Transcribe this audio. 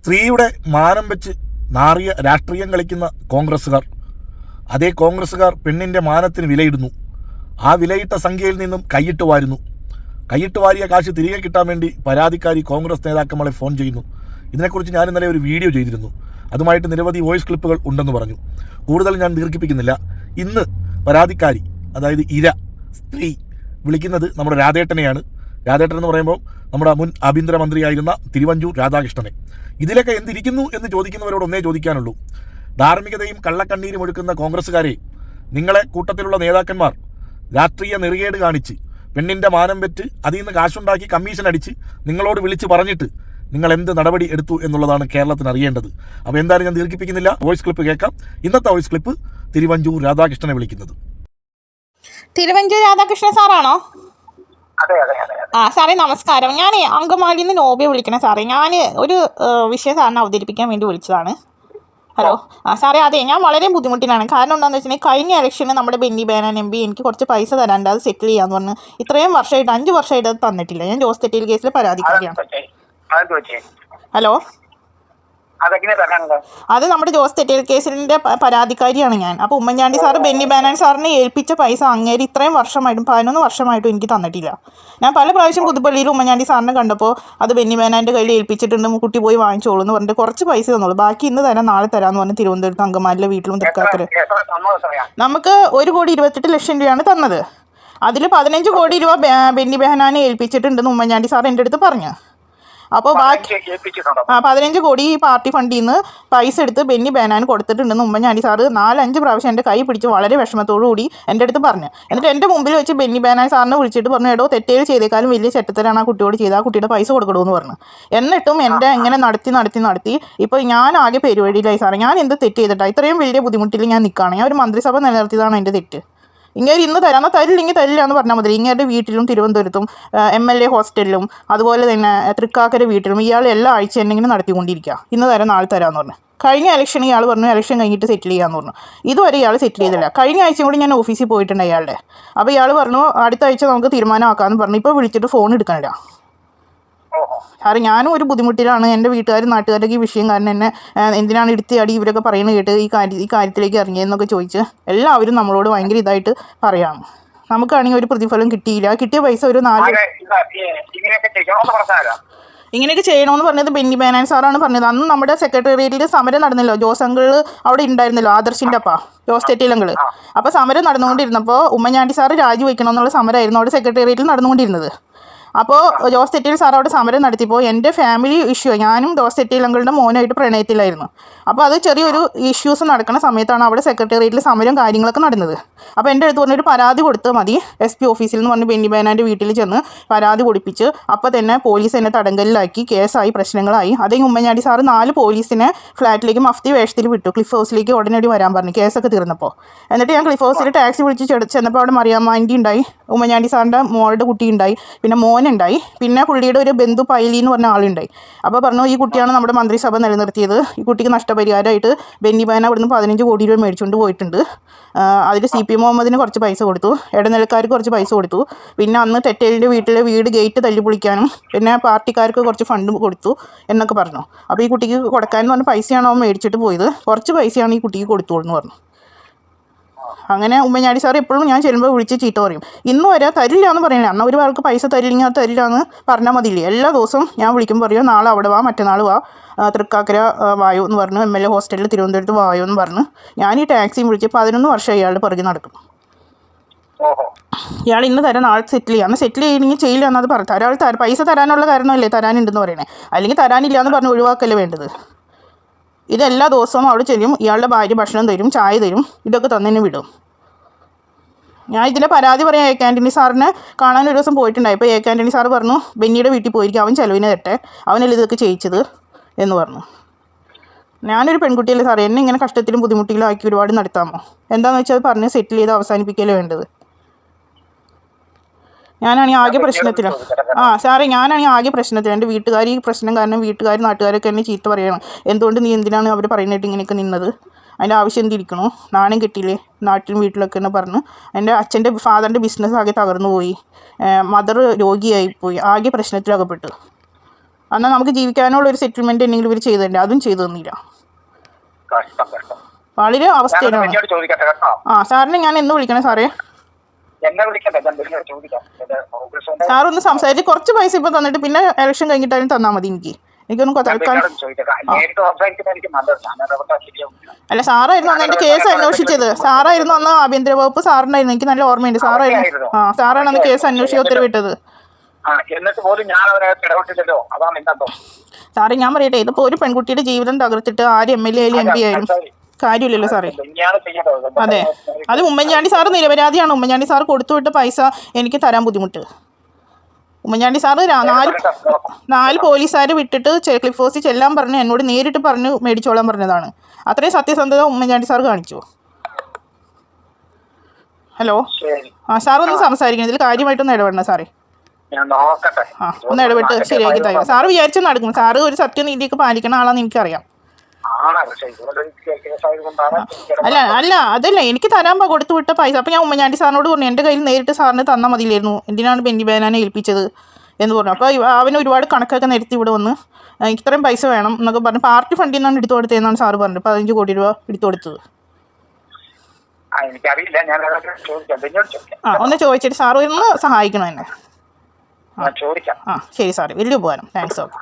സ്ത്രീയുടെ മാനം വെച്ച് നാറിയ രാഷ്ട്രീയം കളിക്കുന്ന കോൺഗ്രസ്സുകാർ, അതേ കോൺഗ്രസ്സുകാർ പെണ്ണിൻ്റെ മാനത്തിന് വിലയിടുന്നു. ആ വിലയിട്ട സംഖ്യയിൽ നിന്നും കൈയിട്ട് വാരുന്നു. കൈയിട്ട് വാരിയ കാശ് തിരികെ കിട്ടാൻ വേണ്ടി പരാതിക്കാരി കോൺഗ്രസ് നേതാക്കന്മാരെ ഫോൺ ചെയ്യുന്നു. ഇതിനെക്കുറിച്ച് ഞാൻ ഇന്നലെ ഒരു വീഡിയോ ചെയ്തിരുന്നു. അതുമായിട്ട് നിരവധി വോയിസ് ക്ലിപ്പുകൾ ഉണ്ടെന്ന് പറഞ്ഞു. കൂടുതൽ ഞാൻ ദീർഘിപ്പിക്കുന്നില്ല. ഇന്ന് പരാതിക്കാരി, അതായത് ഇര സ്ത്രീ വിളിക്കുന്നത് നമ്മുടെ രാധേട്ടനെയാണ്. രാധേട്ടൻ എന്ന് പറയുമ്പോൾ നമ്മുടെ മുൻ ആഭ്യന്തരമന്ത്രിയായിരുന്ന തിരുവഞ്ചൂർ രാധാകൃഷ്ണനെ. ഇതിലൊക്കെ എന്തിരിക്കുന്നു എന്ന് ചോദിക്കുന്നവരോട് ഒന്നേ ചോദിക്കാനുള്ളൂ. ധാർമ്മികതയും കള്ളക്കണ്ണീരും ഒഴുക്കുന്ന കോൺഗ്രസ്സുകാരെ, നിങ്ങളെ കൂട്ടത്തിലുള്ള നേതാക്കന്മാർ രാഷ്ട്രീയ നെറികേട് കാണിച്ച് പെണ്ണിൻ്റെ മാനം വെച്ച് അതിൽ നിന്ന് കാശുണ്ടാക്കി കമ്മീഷൻ അടിച്ച് നിങ്ങളോട് വിളിച്ച് പറഞ്ഞിട്ട് നിങ്ങൾ എന്ത് നടപടി എടുത്തു എന്നുള്ളതാണ് കേരളത്തിന് അറിയേണ്ടത്. അപ്പോൾ എന്തായാലും ഞാൻ ദീർഘിപ്പിക്കുന്നില്ല, വോയിസ് ക്ലിപ്പ് കേൾക്കാം. ഇന്നത്തെ വോയിസ് ക്ലിപ്പ് തിരുവഞ്ചൂർ രാധാകൃഷ്ണനെ വിളിക്കുന്നത്. തിരുവഞ്ചൂർ രാധാകൃഷ്ണൻ സാറാണോ? സാറേ നമസ്കാരം. ഞാൻ അങ്കമാലിയിൽ നിന്ന് നോബിയെ വിളിക്കണേ സാറേ. ഞാൻ ഒരു വിഷയം സാറിനെ അവതരിപ്പിക്കാൻ വേണ്ടി വിളിച്ചതാണ്. ഹലോ. സാറേ, അതെ, ഞാൻ വളരെ ബുദ്ധിമുട്ടിലാണ്. കാരണം എന്താണെന്ന് വെച്ചിട്ടുണ്ടെങ്കിൽ കഴിഞ്ഞ ഇലക്ഷന് നമ്മുടെ ബെന്നി ബെഹനാൻ MP എനിക്ക് കുറച്ച് പൈസ തരാണ്ട് അത് സെറ്റിൽ ചെയ്യാമെന്ന് പറഞ്ഞ് ഇത്രയും വർഷമായിട്ട് 5 വർഷമായിട്ട് അത് തന്നിട്ടില്ല. ഞാൻ ജോസ് തെറ്റയിൽ കേസിൽ പരാതിക്കാരിയാണ്. ഹലോ, അത് നമ്മുടെ ജോസ് തെറ്റയിൽ കേസിൻ്റെ പരാതിക്കാരിയാണ് ഞാൻ. അപ്പോൾ ഉമ്മൻചാണ്ടി സാറ് ബെന്നി ബെഹനാൻ സാറിനെ ഏൽപ്പിച്ച പൈസ അങ്ങേര് ഇത്രയും വർഷമായിട്ടും 11 വർഷമായിട്ടും എനിക്ക് തന്നിട്ടില്ല. ഞാൻ പല പ്രാവശ്യം പുതുപ്പള്ളിയിൽ ഉമ്മൻചാണ്ടി സാറിനെ കണ്ടപ്പോൾ അത് ബെന്നി ബെഹനാൻ്റെ കയ്യിൽ ഏൽപ്പിച്ചിട്ടുണ്ട്, കുട്ടി പോയി വാങ്ങിച്ചോളൂ എന്ന് പറഞ്ഞിട്ട് കുറച്ച് പൈസ തന്നോളൂ, ബാക്കി ഇന്ന് തരാം നാളെ തരാമെന്ന് പറഞ്ഞ് തിരുവനന്തപുരത്ത് അങ്കമാലിലെ വീട്ടിലും തൃക്കാക്കര നമുക്ക് 1,28 ലക്ഷം രൂപയാണ് തന്നത്. അതിൽ 15 കോടി രൂപ ബെന്നി ബെഹനാനെ ഏൽപ്പിച്ചിട്ടുണ്ടെന്ന് ഉമ്മൻചാണ്ടി സാർ എൻ്റെ അടുത്ത് പറഞ്ഞു. അപ്പോൾ ബാക്കി 15 കോടി ഈ പാർട്ടി ഫണ്ടിൽ നിന്ന് പൈസ എടുത്ത് ബെന്നി ബെഹനാൻ കൊടുത്തിട്ടുണ്ടെന്ന് ഉമ്മൻചാണ്ടി സാറ് 4-5 പ്രാവശ്യം എൻ്റെ കൈ പിടിച്ച് വളരെ വിഷമത്തോടു കൂടി എൻ്റെ അടുത്ത് പറഞ്ഞു. എന്നിട്ട് എൻ്റെ മുമ്പിൽ വെച്ച് ബെന്നി ബെഹനാൻ സാറിനെ വിളിച്ചിട്ട് പറഞ്ഞു, എടോ തെറ്റേൽ ചെയ്തേക്കാളും വലിയ ചെറ്റത്തരാണ് ആ കുട്ടിയോട് ചെയ്ത്, ആ കുട്ടിയുടെ പൈസ കൊടുക്കണമെന്ന് പറഞ്ഞു. എന്നിട്ടും എൻ്റെ ഇങ്ങനെ നടത്തി ഇപ്പോൾ ഞാൻ ആകെ പരിപാടിയിലായി സാറേ. ഞാൻ എന്ത് തെറ്റ് ചെയ്തിട്ടാണ്? ഇത്രയും വലിയ ബുദ്ധിമുട്ടിൽ ഞാൻ നിൽക്കുകയാണ്. ഞാൻ ഒരു മന്ത്രിസഭ നിലനിർത്തിയതാണ് എൻ്റെ തെറ്റ്. ഇങ്ങനെ ഇന്ന് തരാം, തരില്ലെങ്കിൽ തരില്ല എന്ന് പറഞ്ഞാൽ മതി. ഇങ്ങനെ വീട്ടിലും തിരുവനന്തപുരത്തും MLA ഹോസ്റ്റലിലും അതുപോലെ തന്നെ തൃക്കാക്കര വീട്ടിലും ഇയാൾ എല്ലാ ആഴ്ച എന്തെങ്കിലും നടത്തിക്കൊണ്ടിരിക്കുക. ഇന്ന് തരാം നാളെ തരാമെന്ന് പറഞ്ഞു. കഴിഞ്ഞ ഇലക്ഷൻ ഇയാൾ പറഞ്ഞു ഇലക്ഷൻ കഴിഞ്ഞിട്ട് സെറ്റിൽ ചെയ്യാമെന്ന് പറഞ്ഞു. ഇതുവരെ ഇയാൾ സെറ്റിൽ ചെയ്തില്ല. കഴിഞ്ഞ ആഴ്ചയും കൂടി ഞാൻ ഓഫീസിൽ പോയിട്ടുണ്ട് അയാളുടെ. അപ്പോൾ ഇയാൾ പറഞ്ഞു അടുത്ത ആഴ്ച നമുക്ക് തീരുമാനമാക്കാമെന്ന് പറഞ്ഞു. ഇപ്പോൾ വിളിച്ചിട്ട് ഫോൺ എടുക്കണില്ല. സാറേ, ഞാനും ഒരു ബുദ്ധിമുട്ടിലാണ്. എൻ്റെ വീട്ടുകാരും നാട്ടുകാരൊക്കെ ഈ വിഷയം കാരണം എന്നെ എന്തിനാണ് എടുത്തിയാടി ഇവരൊക്കെ പറയുന്നത് കേട്ട് ഈ കാര്യത്തിലേക്ക് ഇറങ്ങിയെന്നൊക്കെ ചോദിച്ച് എല്ലാവരും നമ്മളോട് ഭയങ്കര ഇതായിട്ട് പറയാണ്. നമുക്കാണെങ്കിൽ ഒരു പ്രതിഫലം കിട്ടിയില്ല. കിട്ടിയ പൈസ ഒരു 4 ഇങ്ങനെയൊക്കെ ചെയ്യണമെന്ന് പറഞ്ഞത് ബെന്നി ബെഹനാൻ സാറാണ് പറഞ്ഞത്. അന്ന് നമ്മുടെ സെക്രട്ടേറിയറ്റിൽ സമരം നടന്നല്ലോ. ജോസ് അങ്കിൾ അവിടെ ഉണ്ടായിരുന്നല്ലോ, ആദർശിൻ്റെ അപ്പ ജോസ് തെറ്റീലങ്കിൾ. അപ്പോൾ സമരം നടന്നുകൊണ്ടിരുന്നപ്പോൾ ഉമ്മൻചാണ്ടി സാറ് രാജിവെക്കണമെന്നുള്ള സമരമായിരുന്നു അവിടെ സെക്രട്ടേറിയറ്റിൽ നടന്നുകൊണ്ടിരുന്നത്. അപ്പോൾ ജോസ് തെറ്റീൽ സാർ അവിടെ സമരം നടത്തിയപ്പോൾ എൻ്റെ ഫാമിലി ഇഷ്യൂ, ഞാനും ജോസ് തെറ്റീൽ അങ്കിളുടെ മോനായിട്ട് പ്രണയത്തിലായിരുന്നു. അപ്പോൾ അത് ചെറിയൊരു ഇഷ്യൂസ് നടക്കുന്ന സമയത്താണ് അവിടെ സെക്രട്ടേറിയറ്റിൽ സമരം കാര്യങ്ങളൊക്കെ നടന്നത്. അപ്പോൾ എൻ്റെ അടുത്ത് പറഞ്ഞൊരു പരാതി കൊടുത്താൽ മതി SP ഓഫീസിൽ എന്ന് പറഞ്ഞ് ബെന്നി ബെഹനാൻ്റെ വീട്ടിൽ ചെന്ന് പരാതി കൊടുപ്പിച്ച് അപ്പോൾ തന്നെ പോലീസ് എന്നെ തടങ്കലിലാക്കി, കേസായി, പ്രശ്നങ്ങളായി. അതേ ഉമ്മൻചാണ്ടി സാറ് 4 പോലീസിനെ ഫ്ലാറ്റിലേക്ക് മഫ്തി വേഷത്തിൽ വിട്ടു. ക്ലിഫ് ഹൗസിലേക്ക് ഉടനടി വരാൻ പറഞ്ഞു കേസൊക്കെ തീർന്നപ്പോൾ. എന്നിട്ട് ഞാൻ ക്ലിഫ് ഹൗസിൽ ടാക്സി വിളിച്ച് ചെന്നപ്പോൾ അവിടെ മറിയാമ്മ ആൻറ്റി ഉണ്ടായി, ഉമ്മൻചാണ്ടി സാറിൻ്റെ മോളുടെ കുട്ടി ഉണ്ടായി, പിന്നെ മോനുണ്ടായി, പിന്നെ പുള്ളിയുടെ ഒരു ബന്ധു പൈലി എന്ന് പറഞ്ഞ ആളുണ്ടായി. അപ്പോൾ പറഞ്ഞു ഈ കുട്ടിയാണ് നമ്മുടെ മന്ത്രിസഭ നിലനിർത്തിയത്, ഈ കുട്ടിക്ക് നഷ്ടപരിഹാരമായിട്ട് ബെന്നി ബെഹനാൻ അവിടുന്ന് 15 കോടി രൂപ മേടിച്ചുകൊണ്ട് പോയിട്ടുണ്ട്. അതിൽ CP മുഹമ്മദിന് കുറച്ച് പൈസ കൊടുത്തു, ഇടനിലക്കാർക്ക് കുറച്ച് പൈസ കൊടുത്തു, പിന്നെ അന്ന് തെറ്റേലിൻ്റെ വീട്ടിലെ വീട് ഗേറ്റ് തല്ലി പൊളിക്കാനും പിന്നെ പാർട്ടിക്കാർക്ക് കുറച്ച് ഫണ്ട് കൊടുത്തു എന്നൊക്കെ പറഞ്ഞു. അപ്പോൾ ഈ കുട്ടിക്ക് കൊടുക്കാനെന്ന് പറഞ്ഞ പൈസയാണ് അവൻ മേടിച്ചിട്ട് പോയത്, കുറച്ച് പൈസയാണ് ഈ കുട്ടിക്ക് കൊടുത്തോളൂ എന്ന് പറഞ്ഞു. അങ്ങനെ ഉമ്മൻചാണ്ടി സാർ എപ്പോഴും ഞാൻ ചെല്ലുമ്പോൾ വിളിച്ച് ചീത്ത പറയും. ഇന്ന് വരെ തരില്ല എന്ന് പറയുന്നില്ല. അന്ന് ഒരു ആൾക്ക് പൈസ തരില്ലെങ്കിൽ അത് തരില്ല എന്ന് പറഞ്ഞാൽ മതിയില്ലേ. എല്ലാ ദിവസവും ഞാൻ വിളിക്കുമ്പോൾ പറയും നാളെ അവിടെ വാ, മറ്റന്നാൾ വാ, തൃക്കാക്കര വായോ എന്ന് പറഞ്ഞു, MLA ഹോസ്റ്റലിൽ തിരുവനന്തപുരത്ത് വായോ എന്ന് പറഞ്ഞു. ഞാൻ ഈ ടാക്സിയും വിളിച്ച് 11 വർഷം ഇയാളുടെ പുറകെ നടക്കും. ഇയാൾ ഇന്ന് തരാൻ നാളെ സെറ്റിൽ ചെയ്യാം, അന്ന് സെറ്റിൽ ചെയ്യണമെങ്കിൽ ചെയ്യില്ല എന്നത് പറഞ്ഞു. ഒരാൾ പൈസ തരാനുള്ള കാരണമല്ലേ തരാനുണ്ടെന്ന് പറയണേ, അല്ലെങ്കിൽ തരാനില്ല എന്ന് പറഞ്ഞ് ഒഴിവാക്കല്ലേ വേണ്ടത്. ഇതെല്ലാ ദിവസവും അവിടെ ചെല്ലും, ഇയാളുടെ ഭാര്യ ഭക്ഷണം തരും, ചായ തരും, ഇതൊക്കെ തന്നെ വിടും. ഞാൻ ഇതിൻ്റെ പരാതി പറയാൻ A. ആൻ്റണി സാറിനെ കാണാൻ ഒരു ദിവസം പോയിട്ടുണ്ടായി. അപ്പോൾ A. ആൻ്റണി സാറ് പറഞ്ഞു ബെന്നിയുടെ വീട്ടിൽ പോയിരിക്കും, അവൻ ചെലവിന് തരട്ടെ, അവനല്ലേ ഇതൊക്കെ ചെയ്യിച്ചത് എന്ന് പറഞ്ഞു. ഞാനൊരു പെൺകുട്ടിയല്ലേ സാറേ, എന്നെ ഇങ്ങനെ കഷ്ടത്തിലും ബുദ്ധിമുട്ടിലും ആക്കി ഒരുപാട് നടത്താമോ? എന്താണെന്ന് വെച്ചാൽ അത് പറഞ്ഞ് സെറ്റിൽ ചെയ്ത് അവസാനിപ്പിക്കലേ വേണ്ടത്. ഞാനാണെങ്കിൽ ആകെ പ്രശ്നത്തിലാണ്. സാറേ, ഞാനാണെങ്കിൽ ആകെ പ്രശ്നത്തിലാണ്. എൻ്റെ വീട്ടുകാർ ഈ പ്രശ്നം കാരണം നാട്ടുകാരൊക്കെ എന്നെ ചീത്ത പറയണം. എന്തുകൊണ്ട് നീ എന്തിനാണ് അവർ പറയുന്നിട്ട് ഇങ്ങനെയൊക്കെ നിന്നത്? അതിൻ്റെ ആവശ്യം എന്തിരിക്കണോ? നാണം കിട്ടിയില്ലേ നാട്ടിലും വീട്ടിലൊക്കെ എന്ന് പറഞ്ഞു. എൻ്റെ ഫാദറിൻ്റെ ബിസിനസ് ആകെ തകർന്നു പോയി, മദർ രോഗിയായിപ്പോയി, ആകെ പ്രശ്നത്തിലകപ്പെട്ടു. എന്നാൽ നമുക്ക് ജീവിക്കാനുള്ള ഒരു സെറ്റിൽമെൻറ്റ് എന്തെങ്കിലും ഇവർ ചെയ്തു തരണ്ടേ, അതും ചെയ്തു തന്നില്ല. കഷ്ടം കഷ്ടം. വളരെ അവസ്ഥയിലാണ്. പിന്നീട് ചോദിക്കട്ടെ കേട്ടോ. സാറിനെ ഞാൻ എന്ന് വിളിക്കണേ സാറേ? എന്നെ വിളിക്കട്ടെ, ഞാൻ പിന്നീട് ചോദിക്കാം. സാറൊന്ന് സംസാരിച്ച് കുറച്ച് പൈസ ഇപ്പോൾ തന്നിട്ട് പിന്നെ ഇലക്ഷൻ കഴിഞ്ഞിട്ടായാലും തന്നാൽ മതി. എനിക്കൊന്നും തൽക്കാലം. അല്ല, സാറായിരുന്നു അന്ന് എൻ്റെ കേസ് അന്വേഷിച്ചത്. സാറായിരുന്നു അന്ന് ആഭ്യന്തര വകുപ്പ് സാറിനായിരുന്നു. എനിക്ക് നല്ല ഓർമ്മയുണ്ട്. സാറായിരുന്നു. സാറാണ് അന്ന് കേസ് അന്വേഷിച്ച് ഉത്തരവിട്ടത്. സാറേ ഞാൻ പറയട്ടെ, ഇതിപ്പോൾ ഒരു പെൺകുട്ടിയുടെ ജീവിതം തകർത്തിട്ട് ആര് MLA ആയാലും MP ആയാലും കാര്യമില്ലല്ലോ സാറേ. അതെ, അത് ഉമ്മൻചാണ്ടി സാറ് നിരപരാധിയാണ്. ഉമ്മൻചാണ്ടി സാർ കൊടുത്തുവിട്ട പൈസ എനിക്ക് തരാൻ ബുദ്ധിമുട്ട്. ഉമ്മൻചാണ്ടി സാറ് 4 പോലീസുകാരെ വിട്ടിട്ട് ക്ലിഫ് ഹൗസിൽ ചെല്ലാൻ പറഞ്ഞ് എന്നോട് നേരിട്ട് പറഞ്ഞ് മേടിച്ചോളാൻ പറഞ്ഞതാണ്. അത്രയും സത്യസന്ധത ഉമ്മൻചാണ്ടി സാർ കാണിച്ചു. ഹലോ, സാർ ഒന്ന് സംസാരിക്കണം, ഇതിൽ കാര്യമായിട്ടൊന്ന് ഇടപെടണം സാറേ. ഒന്ന് ഇടപെട്ട് ശരിയാക്കി തരാം. സാറ് വിചാരിച്ചു നടക്കും. സാറ് ഒരു സത്യനീതിയൊക്കെ പാലിക്കുന്ന ആളാന്ന് എനിക്കറിയാം. അല്ല അതല്ല, എനിക്ക് തരാൻ കൊടുത്തു വിട്ട പൈസ. അപ്പോൾ ഞാൻ ഉമ്മൻചാണ്ടി സാറിനോട് പറഞ്ഞു എൻ്റെ കയ്യിൽ നേരിട്ട് സാറിന് തന്നാൽ മതിയില്ലായിരുന്നു, എന്തിനാണ് ബെന്നി ബെഹനാനെ ഏൽപ്പിച്ചത് എന്ന് പറഞ്ഞു. അപ്പോൾ അവന് ഒരുപാട് കണക്കൊക്കെ നിരത്തി ഇവിടെ വന്ന് ഇത്രയും പൈസ വേണം എന്നൊക്കെ പറഞ്ഞ് പാർട്ടി ഫണ്ടിൽ നിന്നാണ് എടുത്തു കൊടുത്തതെന്നാണ് സാറ് പറഞ്ഞത്. 15 കോടി രൂപ എടുത്തു കൊടുത്തത്. ഒന്ന് ചോദിച്ചിട്ട് സാറ് ഒന്ന് സഹായിക്കണം എന്നെ. ശരി സാറേ, വലിയ ഉപകാരം. താങ്ക്സ്. ഓക്കെ.